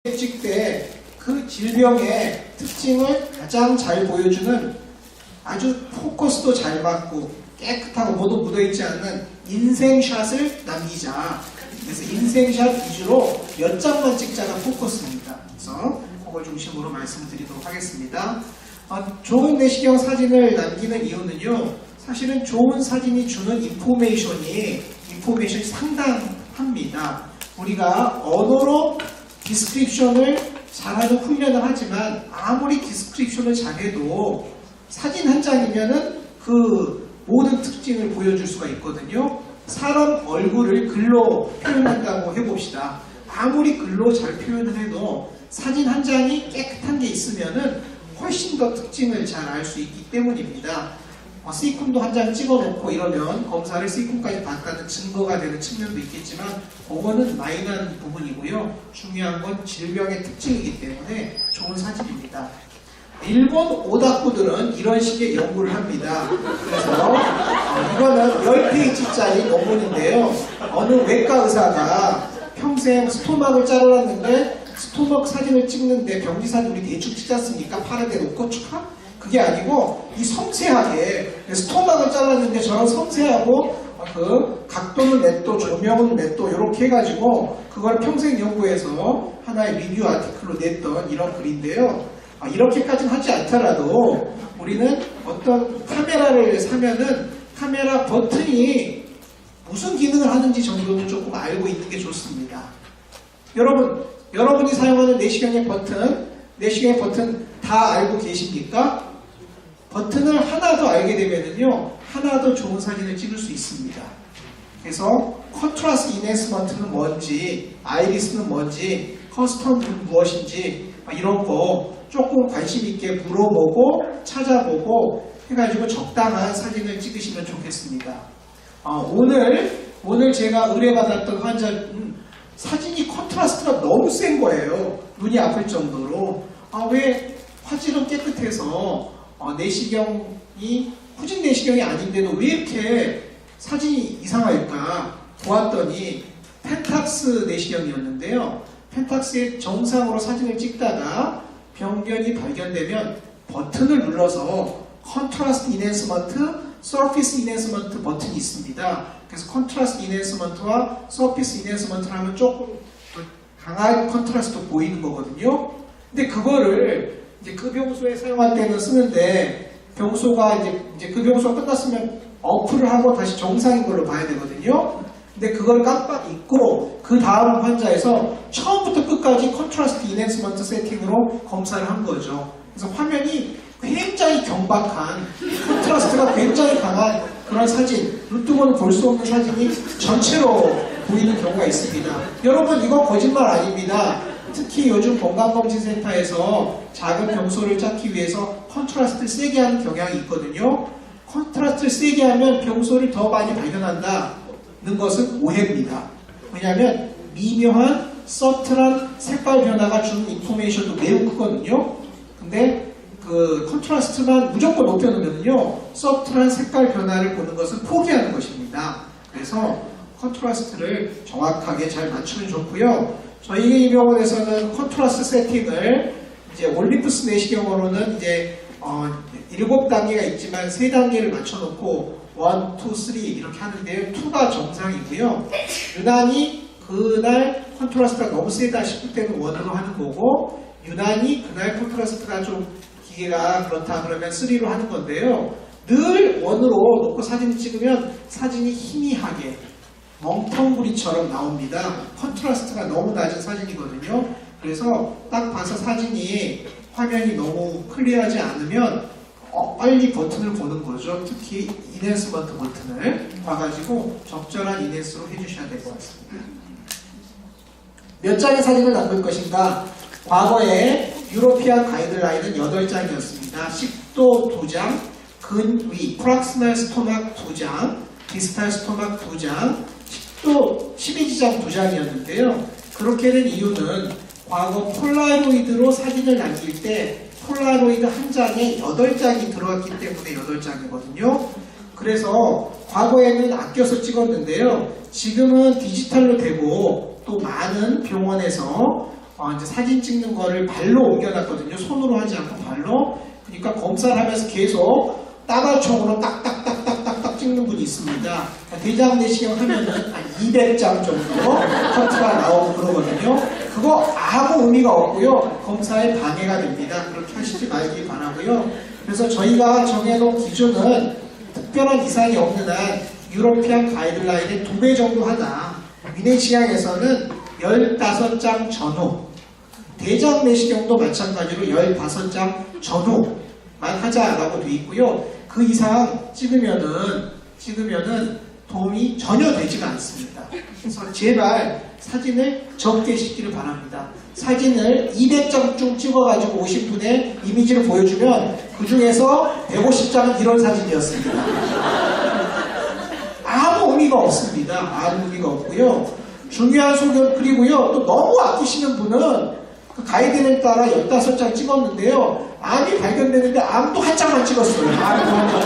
찍을 때 그 질병의 특징을 가장 잘 보여주는 아주 포커스도 잘 맞고 깨끗하고 모두 묻어있지 않는 인생샷을 남기자. 그래서 인생샷 위주로 몇 장만 찍자가 포커스입니다. 그래서 그걸 중심으로 말씀드리도록 하겠습니다. 좋은 내시경 사진을 남기는 이유는요, 사실은 좋은 사진이 주는 인포메이션이 상당합니다. 우리가 언어로 디스크립션을 잘하는 훈련을 하지만 아무리 디스크립션을 잘해도 사진 한 장이면은 그 모든 특징을 보여줄 수가 있거든요. 사람 얼굴을 글로 표현한다고 해봅시다. 아무리 글로 잘 표현을 해도 사진 한 장이 깨끗한 게 있으면은 훨씬 더 특징을 잘 알 수 있기 때문입니다. C콤도 한 장 찍어놓고 이러면 검사를 C콤까지 봤다는 증거가 되는 측면도 있겠지만 그거는 마이너한 부분이고요. 중요한 건 질병의 특징이기 때문에 좋은 사진입니다. 일본 오다쿠들은 이런 식의 연구를 합니다. 그래서 이거는 10페이지짜리 논문인데요. 어느 외과 의사가 평생 스토막을 자르놨는데 스토막 사진을 찍는데 병지 사진 우리 대충 찍지 않습니까? 파란데 놓고 축하? 그게 아니고 이 섬세하게 스토막을 잘랐는데 저런 섬세하고 그 각도는 몇 도, 조명은 몇 도 이렇게 해가지고 그걸 평생 연구해서 하나의 리뷰 아티클로 냈던 이런 글인데요. 이렇게까지는 하지 않더라도 우리는 어떤 카메라를 사면은 카메라 버튼이 무슨 기능을 하는지 정도는 조금 알고 있는 게 좋습니다. 여러분이 사용하는 내시경의 버튼 다 알고 계십니까? 버튼을 하나 더 알게 되면은요, 하나 더 좋은 사진을 찍을 수 있습니다. 그래서 컨트라스트 인핸스먼트는 뭔지, 아이리스는 뭔지, 커스텀은 무엇인지 이런 거 조금 관심 있게 물어보고 찾아보고 해가지고 적당한 사진을 찍으시면 좋겠습니다. 오늘 제가 의뢰받았던 환자는 사진이 컨트라스트가 너무 센 거예요. 눈이 아플 정도로. 왜 화질은 깨끗해서 내시경이 후진 내시경이 아닌데도 왜 이렇게 사진이 이상할까 보았더니 펜탁스 내시경이었는데요. 펜탁스의 정상으로 사진을 찍다가 병변이 발견되면 버튼을 눌러서 컨트라스트 인핸스먼트, 서피스 인핸스먼트 버튼이 있습니다. 그래서 컨트라스트 인핸스먼트와 서피스 인핸스먼트를 하면 조금 강한 컨트라스트 보이는 거거든요. 근데 그거를 이제 그 병소에 사용할 때는 쓰는데 병소가 이제 그 병소가 끝났으면 어플을 하고 다시 정상인 걸로 봐야 되거든요. 근데 그걸 깜빡 잊고 그 다음 환자에서 처음부터 끝까지 컨트라스트 인핸스먼트 세팅으로 검사를 한 거죠. 그래서 화면이 굉장히 경박한, 컨트라스트가 굉장히 강한 그런 사진, 눈 뜨고는 볼 수 없는 사진이 전체로 보이는 경우가 있습니다. 여러분, 이거 거짓말 아닙니다. 특히 요즘 건강검진센터에서 작은 병소를 찾기 위해서 컨트라스트를 세게 하는 경향이 있거든요. 컨트라스트를 세게 하면 병소를 더 많이 발견한다는 것은 오해입니다. 왜냐하면 미묘한 서틀한 색깔 변화가 주는 인포메이션도 매우 크거든요. 근데 그 컨트라스트만 무조건 높여놓으면요, 서틀한 색깔 변화를 보는 것은 포기하는 것입니다. 그래서 컨트라스트를 정확하게 잘 맞추면 좋고요. 저희 병원에서는 컨트라스트 세팅을 이제 올림푸스 내시경으로는 이제 7단계가 있지만 3단계를 맞춰놓고 1, 2, 3 이렇게 하는데요. 2가 정상이고요. 유난히 그날 컨트라스트가 너무 세다 싶을 때는 1으로 하는 거고, 유난히 그날 컨트라스트가 좀 기계가 그렇다 그러면 3로 하는 건데요. 늘 1으로 놓고 사진을 찍으면 사진이 희미하게 멍텅구리처럼 나옵니다. 컨트라스트가 너무 낮은 사진이거든요. 그래서 딱 봐서 사진이 화면이 너무 클리어하지 않으면 빨리 버튼을 보는 거죠. 특히 인핸스먼트 버튼을 봐가지고 적절한 인핸스로 해주셔야 될 것 같습니다. 몇 장의 사진을 남길 것인가? 과거에 유로피안 가이드라인은 8장이었습니다. 식도 2장, 근위, 프락스널 스토막 2장, 디스탈 스토막 2장, 또 12지장 2장이었는데요. 그렇게 된 이유는 과거 폴라로이드로 사진을 남길 때 폴라로이드 한 장에 8장이 들어갔기 때문에 8장이거든요. 그래서 과거에는 아껴서 찍었는데요. 지금은 디지털로 되고 또 많은 병원에서 이제 사진 찍는 거를 발로 옮겨놨거든요. 손으로 하지 않고 발로. 그러니까 검사를 하면서 계속 따발총으로 딱딱딱딱딱딱 찍는 분이 있습니다. 대장 내시경 하면은 한 200장 정도 커트가 나오고 그러거든요. 그거 아무 의미가 없고요. 검사에 방해가 됩니다. 그렇게 하시지 말기 바라고요. 그래서 저희가 정해놓은 기준은 특별한 이상이 없는 한 유러피안 가이드라인의 2배 정도 하다. 위내시경에서는 15장 전후, 대장 내시경도 마찬가지로 15장 전후만 하자라고 되어 있고요. 그 이상 찍으면은 도움이 전혀 되지가 않습니다. 그래서 제발 사진을 적게 찍기를 바랍니다. 사진을 200장쯤 찍어가지고 오신 분의 이미지를 보여주면 그 중에서 150장은 이런 사진이었습니다. 아무 의미가 없습니다. 아무 의미가 없고요. 중요한 소견, 그리고요, 또 너무 아끼시는 분은 그 가이드를 따라 15장 찍었는데요. 암이 발견되는데 암도 한 장만 찍었어요. 암도 한 장.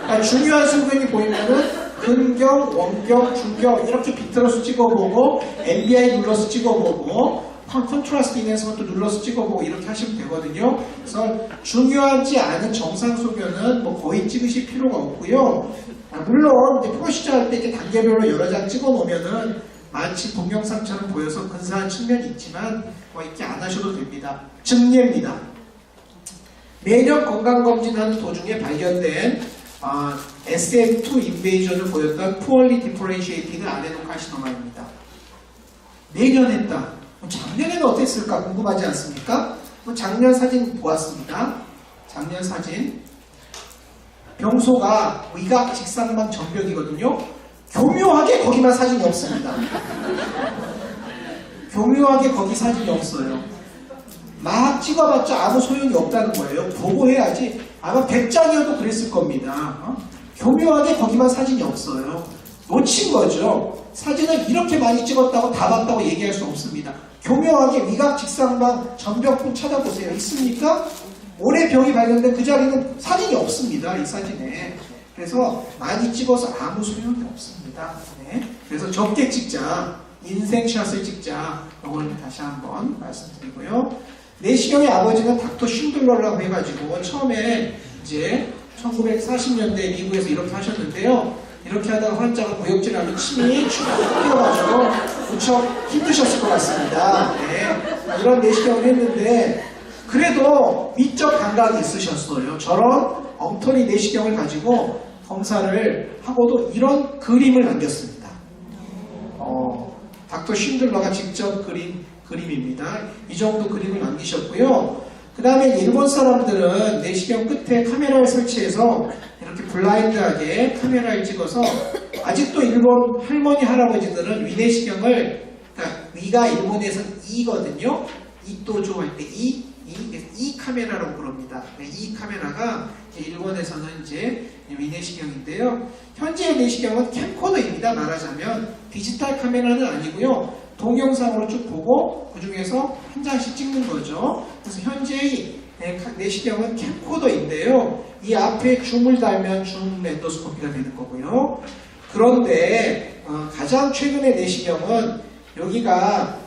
그러니까 중요한 소견이 보이면은 근경, 원경, 중경 이렇게 비틀어서 찍어보고 MBI 눌러서 찍어보고 컨트라스트 인해서도 눌러서 찍어보고 이렇게 하시면 되거든요. 그래서 중요하지 않은 정상 소견은 뭐 거의 찍으실 필요가 없고요. 물론 이제 프로시저 할 때 이렇게 단계별로 여러 장 찍어 놓으면은 마치 동영상처럼 보여서 근사한 측면이 있지만 뭐 이렇게 안 하셔도 됩니다. 증례입니다. 매년 건강검진하는 도중에 발견된 SF2 인베이전을 보였던 poorly differentiated 아데노카시노마입니다. 매년 했다. 작년에는 어땠을까 궁금하지 않습니까? 작년 사진 보았습니다. 작년 사진. 병소가 위각 직상망 전벽이거든요. 교묘하게 거기만 사진이 없습니다. 교묘하게 거기 사진이 없어요. 막 찍어봤자 아무 소용이 없다는 거예요. 보고 해야지. 아마 100장이어도 그랬을 겁니다. 교묘하게 거기만 사진이 없어요. 놓친 거죠. 사진을 이렇게 많이 찍었다고 다 봤다고 얘기할 수 없습니다. 교묘하게 위각 직상방 전벽분 찾아보세요. 있습니까? 올해 병이 발견된 그 자리는 사진이 없습니다. 이 사진에. 그래서 많이 찍어서 아무 소용이 없습니다. 네. 그래서 적게 찍자. 인생샷을 찍자. 이걸 다시 한번 말씀드리고요. 내시경의 아버지는 닥터 쉰들러라고 해가지고 처음에 이제 1940년대 미국에서 이렇게 하셨는데요. 이렇게 하다가 환자가 구역질하면 침이 쭉 뛰어가지고 무척 힘드셨을 것 같습니다. 네. 이런 내시경을 했는데 그래도 미적 감각이 있으셨어요. 저런 엉터리 내시경을 가지고 검사를 하고도 이런 그림을 남겼습니다. 닥터 쉰들러가 직접 그린 그림입니다. 이 정도 그림을 남기셨고요. 그 다음에 일본 사람들은 내시경 끝에 카메라를 설치해서 이렇게 블라인드하게 카메라를 찍어서 아직도 일본 할머니 할아버지들은 위내시경을, 그러니까 위가 일본에서는 이거든요. 이또조 할 때 이 카메라라고 부릅니다. 이 카메라가 일본에서는 이제 위내시경인데요. 현재의 내시경은 캠코더입니다. 말하자면 디지털 카메라는 아니고요. 동영상으로 쭉 보고 그 중에서 한 장씩 찍는 거죠. 그래서 현재의 내시경은 캠코더인데요. 이 앞에 줌을 달면 줌 엔도스코피가 되는 거고요. 그런데 가장 최근의 내시경은 여기가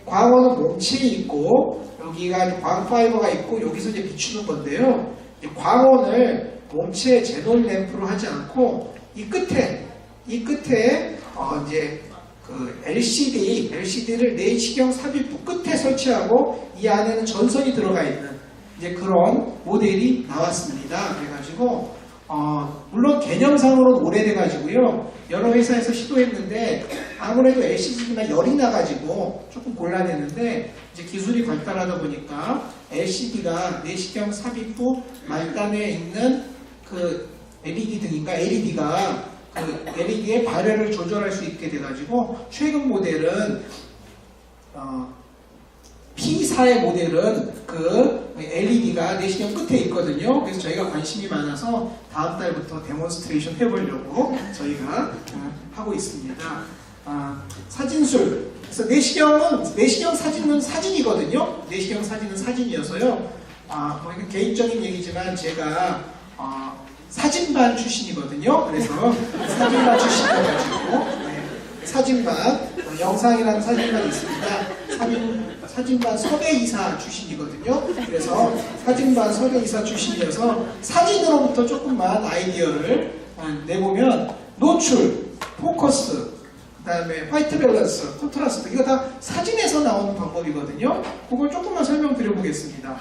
광원은 몸체에 있고 여기가 광 파이버가 있고 여기서 이제 비추는 건데요. 광원을 몸체 제논 램프로 하지 않고 이 끝에 이제 그 LCD를 내시경 삽입부 끝에 설치하고 이 안에는 전선이 들어가 있는 이제 그런 모델이 나왔습니다. 그래가지고 물론 개념상으로는 오래돼가지고요. 여러 회사에서 시도했는데 아무래도 LCD나 열이 나가지고 조금 곤란했는데 이제 기술이 발달하다 보니까 LCD가 내시경 삽입부 말단에 있는 그 LED 등인가 LED가 그 LED의 발열을 조절할 수 있게 돼가지고 최근 모델은 P4의 모델은 그 LED가 내시경 끝에 있거든요. 그래서 저희가 관심이 많아서 다음 달부터 데몬스트레이션 해보려고 저희가 하고 있습니다. 사진술. 그래서 내시경 사진은 사진이거든요. 내시경 사진은 사진이어서요. 뭐 이건 개인적인 얘기지만 제가 사진반 출신이거든요. 그래서 사진반 출신이어가지고 사진반 영상이라는 사진만 있습니다. 사진반 섭외이사 출신이거든요. 그래서 사진반 섭외이사 출신이어서 사진으로부터 조금만 아이디어를 내보면 노출, 포커스, 그 다음에 화이트 밸런스, 콘트라스트 이거 다 사진에서 나오는 방법이거든요. 그걸 조금만 설명드려보겠습니다.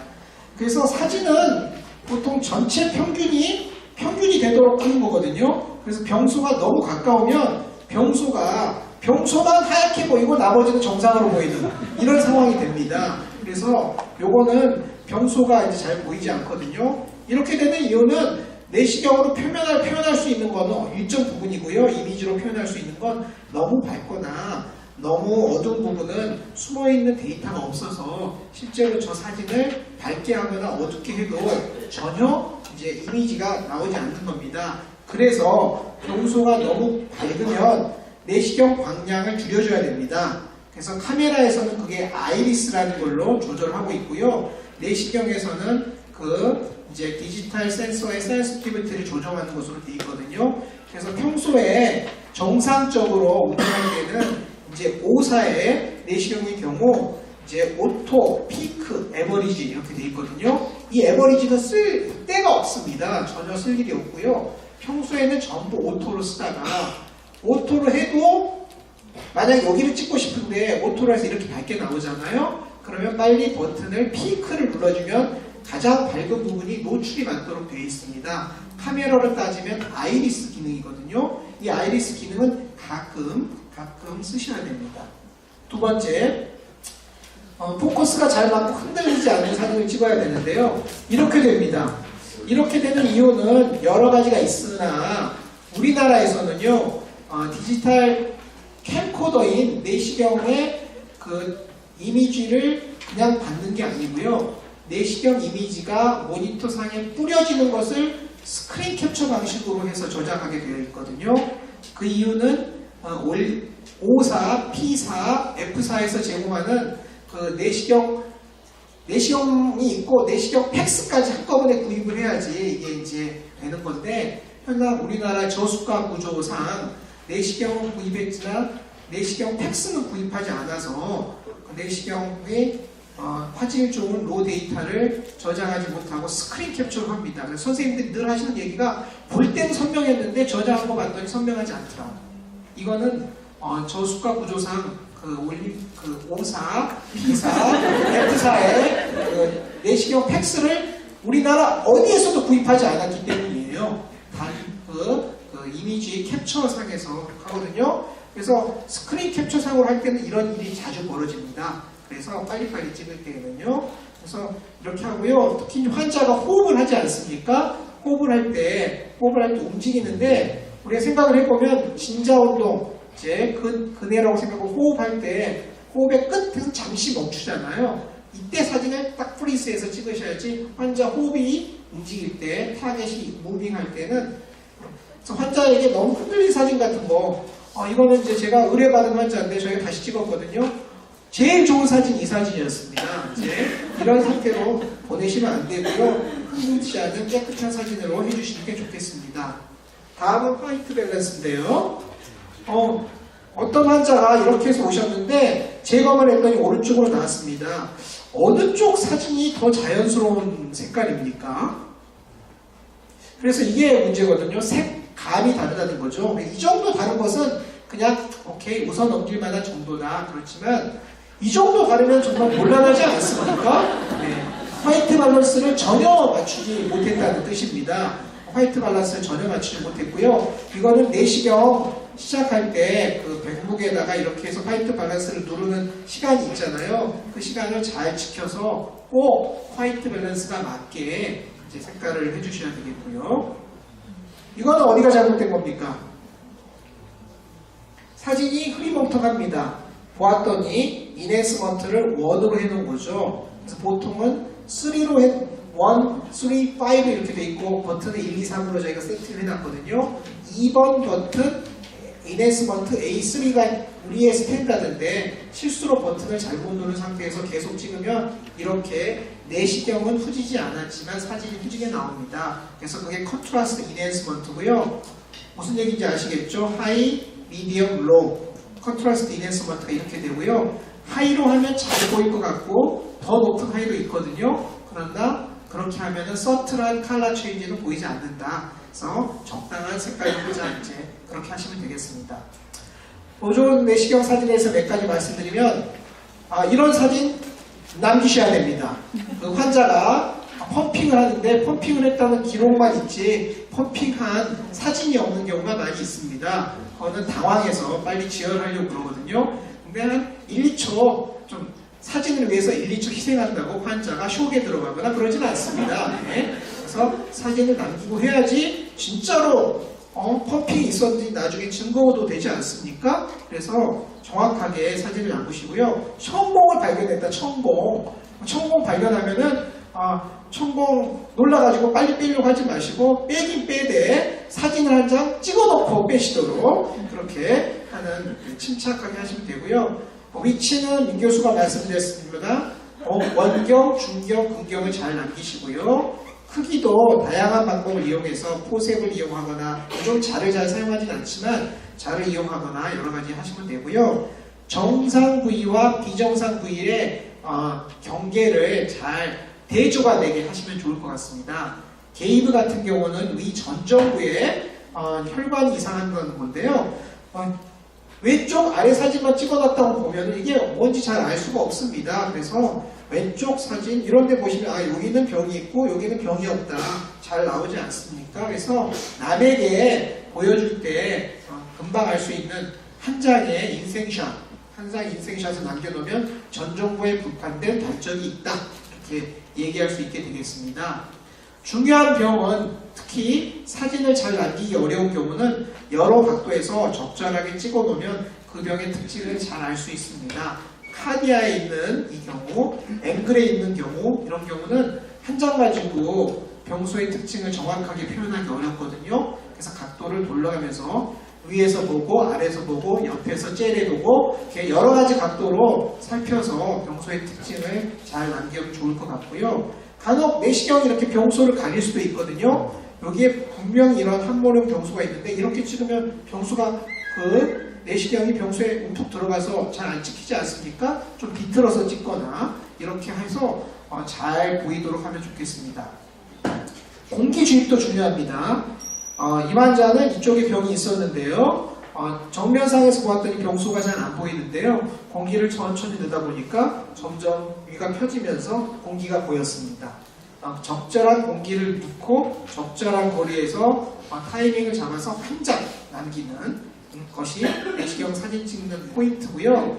그래서 사진은 보통 전체 평균이 되도록 하는 거거든요. 그래서 병소가 너무 가까우면 병소만 하얗게 보이고 나머지는 정상으로 보이는 이런 상황이 됩니다. 그래서 요거는 병소가 이제 잘 보이지 않거든요. 이렇게 되는 이유는 내시경으로 표현할 수 있는 거는 일정 부분이고요. 이미지로 표현할 수 있는 건 너무 밝거나 너무 어두운 부분은 숨어있는 데이터가 없어서 실제로 저 사진을 밝게 하거나 어둡게 해도 전혀 이제 이미지가 나오지 않는 겁니다. 그래서 병소가 너무 밝으면 내시경 광량을 줄여줘야 됩니다. 그래서 카메라에서는 그게 아이리스라는 걸로 조절하고 있고요. 내시경에서는 이제 디지털 센서의 센시티비티를 조정하는 것으로 되어 있거든요. 그래서 평소에 정상적으로 운영할 때는 이제 5사의 내시경의 경우 이제 오토, 피크, 에버리지 이렇게 되어 있거든요. 이 에버리지는 쓸 데가 없습니다. 전혀 쓸 일이 없고요. 평소에는 전부 오토로 쓰다가 오토로 해도 만약 여기를 찍고 싶은데 오토로 해서 이렇게 밝게 나오잖아요. 그러면 빨리 버튼을 피크를 눌러주면 가장 밝은 부분이 노출이 맞도록 되어 있습니다. 카메라로 따지면 아이리스 기능이거든요. 이 아이리스 기능은 가끔 쓰셔야 됩니다. 두 번째, 포커스가 잘 맞고 흔들리지 않는 사진을 찍어야 되는데요. 이렇게 됩니다. 이렇게 되는 이유는 여러 가지가 있으나 우리나라에서는요, 디지털 캠코더인 내시경의 이미지를 그냥 받는 게 아니고요. 내시경 이미지가 모니터상에 뿌려지는 것을 스크린 캡처 방식으로 해서 저장하게 되어 있거든요. 그 이유는 5사, P4, F4에서 제공하는 내시경이 있고 내시경 팩스까지 한꺼번에 구입을 해야지 이게 이제 되는 건데 현재 우리나라 저수가 구조상 내시경은 구입했지만 내시경 팩스는 구입하지 않아서 내시경의 화질 좋은 로 데이터를 저장하지 못하고 스크린 캡처를 합니다. 그래서 선생님들이 늘 하시는 얘기가 볼 때는 선명했는데 저장한 거 봤더니 선명하지 않더라. 이거는 저수가 구조상 5사, B사, F사의 내시경 팩스를 우리나라 어디에서도 구입하지 않았기 때문이에요. 단 이미지 캡처 상에서 하거든요. 그래서 스크린 캡처 상으로 할 때는 이런 일이 자주 벌어집니다. 그래서 빨리빨리 찍을 때는요. 그래서 이렇게 하고요. 특히 환자가 호흡을 하지 않습니까? 호흡을 할 때 움직이는데 우리가 생각을 해보면 진자운동 이제 근해라고 생각하고 호흡할 때 호흡의 끝에서 잠시 멈추잖아요. 이때 사진을 딱 프리스해서 찍으셔야지 환자 호흡이 움직일 때 타겟이 무빙할 때는 환자에게 너무 흔들린 사진 같은 거 이거는 이제 제가 의뢰받은 환자인데 저희가 다시 찍었거든요. 제일 좋은 사진 이 사진이었습니다. 이제 이런 상태로 보내시면 안 되고요. 흔들리지 않은 깨끗한 사진으로 해주시는 게 좋겠습니다. 다음은 화이트 밸런스인데요. 어떤 환자가 이렇게 해서 오셨는데 제거를 했더니 오른쪽으로 나왔습니다. 어느 쪽 사진이 더 자연스러운 색깔입니까? 그래서 이게 문제거든요. 색감이 다르다는 거죠. 이 정도 다른 것은 그냥 오케이 웃어 넘길 만한 정도다. 그렇지만 이 정도 다르면 정말 곤란하지 않습니까? 네. 화이트 밸런스를 전혀 맞추지 못했다는 뜻입니다. 화이트 밸런스를 전혀 맞추지 못했고요. 이거는 내시경 시작할 때 백목에다가 이렇게 해서 화이트 밸런스를 누르는 시간이 있잖아요. 그 시간을 잘 지켜서 꼭 화이트 밸런스가 맞게 이제 색깔을 해주셔야 되겠고요. 이거는 어디가 잘못된 겁니까? 사진이 흐리멍텅합니다. 보았더니 인핸스먼트를 1으로 해놓은 거죠. 그래서 보통은 3로 1, 3, 5 이렇게 돼 있고 버튼을 1, 2, 3으로 저희가 세팅을 해놨거든요. 2번 버튼 인핸스먼트 A3가 우리의 스탠다드인데 실수로 버튼을 잘못 누른 상태에서 계속 찍으면 이렇게 내시경은 후지지 않았지만 사진이 후지게 나옵니다. 그래서 그게 컨트라스트 인핸스먼트고요. 무슨 얘기인지 아시겠죠? 하이, 미디엄, 로우. 컨트라스트 인핸스먼트가 이렇게 되고요. 하이로 하면 잘 보일 것 같고 더 높은 하이도 있거든요. 그러나 그렇게 하면은 서틀한 컬러 체인지는 보이지 않는다. 그래서 적당한 색깔 효자 이제 그렇게 하시면 되겠습니다. 보존 내시경 사진에서 몇 가지 말씀드리면 이런 사진 남기셔야 됩니다. 그 환자가 펌핑을 하는데 펌핑을 했다는 기록만 있지 펌핑한 사진이 없는 경우가 많이 있습니다. 그거는 당황해서 빨리 지혈하려고 그러거든요. 근데 한 1, 2초 좀 사진을 위해서 1, 2초 희생한다고 환자가 쇼에 들어가거나 그러진 않습니다. 네. 그래서 사진을 남기고 해야지 진짜로 펌핑이 있었는지 나중에 증거도 되지 않습니까? 그래서 정확하게 사진을 남기시고요. 천공을 발견했다. 천공 발견하면은 천공 놀라가지고 빨리 빼려고 하지 마시고 빼긴 빼되 사진을 한 장 찍어놓고 빼시도록 그렇게 하는 침착하게 하시면 되고요. 위치는 민 교수가 말씀드렸습니다. 원경, 중경, 근경을 잘 남기시고요. 크기도 다양한 방법을 이용해서 포셉을 이용하거나 요즘 자를 잘 사용하진 않지만 자를 이용하거나 여러 가지 하시면 되고요. 정상 부위와 비정상 부위의 경계를 잘 대조가 되게 하시면 좋을 것 같습니다. 게이브 같은 경우는 위 전정부에 혈관이 이상한 건데요. 왼쪽 아래 사진만 찍어놨다고 보면 이게 뭔지 잘 알 수가 없습니다. 그래서 왼쪽 사진 이런 데 보시면 여기는 병이 있고 여기는 병이 없다. 잘 나오지 않습니까? 그래서 남에게 보여줄 때 금방 알 수 있는 한 장의 인생샷, 한 장 인생샷을 남겨놓으면 전정부에 불판된 발적이 있다. 이렇게 얘기할 수 있게 되겠습니다. 중요한 병은 특히 사진을 잘 남기기 어려운 경우는 여러 각도에서 적절하게 찍어놓으면 그 병의 특징을 잘 알 수 있습니다. 카디아에 있는 이 경우, 앵글에 있는 경우 이런 경우는 한 장 가지고 병소의 특징을 정확하게 표현하기 어렵거든요. 그래서 각도를 돌려가면서 위에서 보고 아래에서 보고 옆에서 째려보고 이렇게 여러 가지 각도로 살펴서 병소의 특징을 잘 남기면 좋을 것 같고요. 간혹 내시경이 이렇게 병소를 가릴 수도 있거든요. 여기에 분명히 이런 함몰형 병소가 있는데 이렇게 찍으면 병소가 내시경이 병소에 움푹 들어가서 잘 안 찍히지 않습니까? 좀 비틀어서 찍거나 이렇게 해서 잘 보이도록 하면 좋겠습니다. 공기 주입도 중요합니다. 이 환자는 이쪽에 병이 있었는데요. 정면상에서 보았더니 병소가 잘 안 보이는데요. 공기를 천천히 넣다 보니까 점점 위가 펴지면서 공기가 보였습니다. 적절한 공기를 넣고 적절한 거리에서 타이밍을 잡아서 한 장 남기는 것이 내시경 사진 찍는 포인트고요.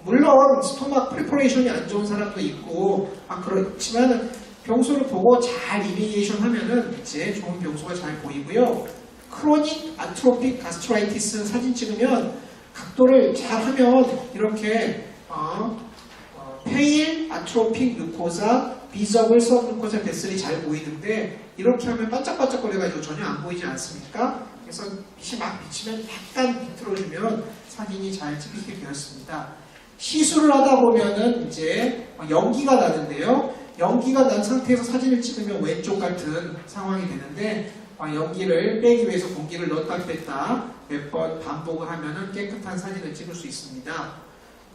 물론 스토막 프리퍼레이션이 안 좋은 사람도 있고 그렇지만 병소를 보고 잘 이미게이션 하면은 이제 좋은 병소가 잘 보이고요. 크로닉 아트로픽 가스트라이티스 사진 찍으면 각도를 잘 하면 이렇게 페일 아트로픽 누코사 비저블 서브누코사 베슬이 잘 보이는데 이렇게 하면 반짝반짝거려가지고 전혀 안 보이지 않습니까? 그래서 빛이 막 비치면 약간 비틀어주면 사진이 잘 찍히게 되었습니다. 시술을 하다 보면은 이제 연기가 나는데요. 연기가 난 상태에서 사진을 찍으면 왼쪽 같은 상황이 되는데 연기를 빼기 위해서 공기를 넣었다 뺐다 몇 번 반복을 하면은 깨끗한 사진을 찍을 수 있습니다.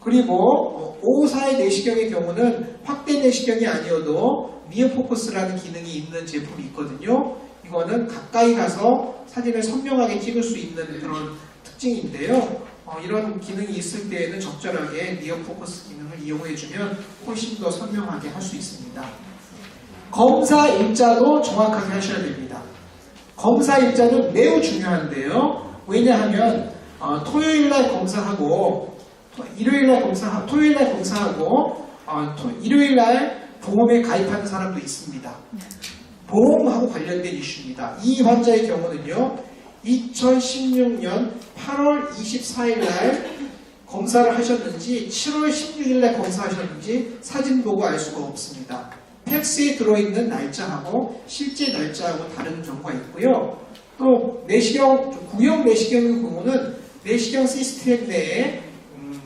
그리고 5호사의 내시경의 경우는 확대 내시경이 아니어도 미어포커스라는 기능이 있는 제품이 있거든요. 이거는 가까이 가서 사진을 선명하게 찍을 수 있는 그런 특징인데요. 이런 기능이 있을 때에는 적절하게 미어포커스 기능을 이용해주면 훨씬 더 선명하게 할 수 있습니다. 검사 일자도 정확하게 하셔야 됩니다. 검사 일자는 매우 중요한데요. 왜냐하면 토요일날 검사하고 일요일날 검사하고 일요일날 보험에 가입하는 사람도 있습니다. 보험하고 관련된 이슈입니다. 이 환자의 경우는요. 2016년 8월 24일날 검사를 하셨는지 7월 16일날 검사하셨는지 사진 보고 알 수가 없습니다. 팩스에 들어있는 날짜하고 실제 날짜하고 다른 경우가 있고요. 또 내시경, 구형 내시경의 경우는 내시경 시스템 내에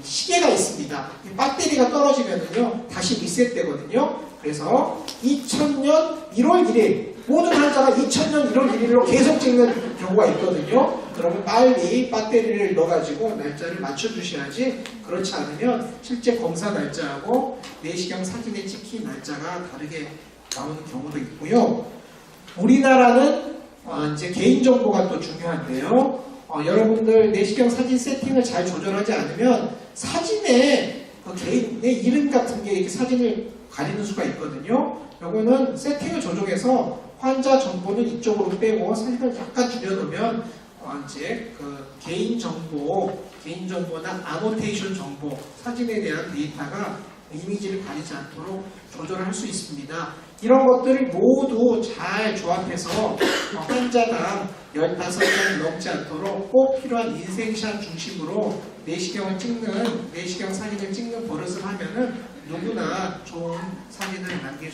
시계가 있습니다. 배터리가 떨어지면요 다시 리셋되거든요. 그래서 2000년 1월 1일 모든 환자가 2000년 1월 1일로 계속 찍는 경우가 있거든요. 그러면 빨리 배터리를 넣어가지고 날짜를 맞춰주셔야지, 그렇지 않으면 실제 검사 날짜하고 내시경 사진에 찍힌 날짜가 다르게 나오는 경우도 있고요. 우리나라는 이제 개인정보가 또 중요한데요. 여러분들 내시경 사진 세팅을 잘 조절하지 않으면 사진에 개인의 이름 같은 게 이렇게 사진을 가리는 수가 있거든요. 요거는 세팅을 조정해서 환자 정보는 이쪽으로 빼고 사진을 약간 줄여놓으면 이제 그 개인정보나 아노테이션 정보, 사진에 대한 데이터가 이미지를 가리지 않도록 조절을 할 수 있습니다. 이런 것들을 모두 잘 조합해서 환자당 15장 넘지 않도록 꼭 필요한 인생샷 중심으로 내시경 사진을 찍는 버릇을 하면은 누구나 좋은 사진을 남길 수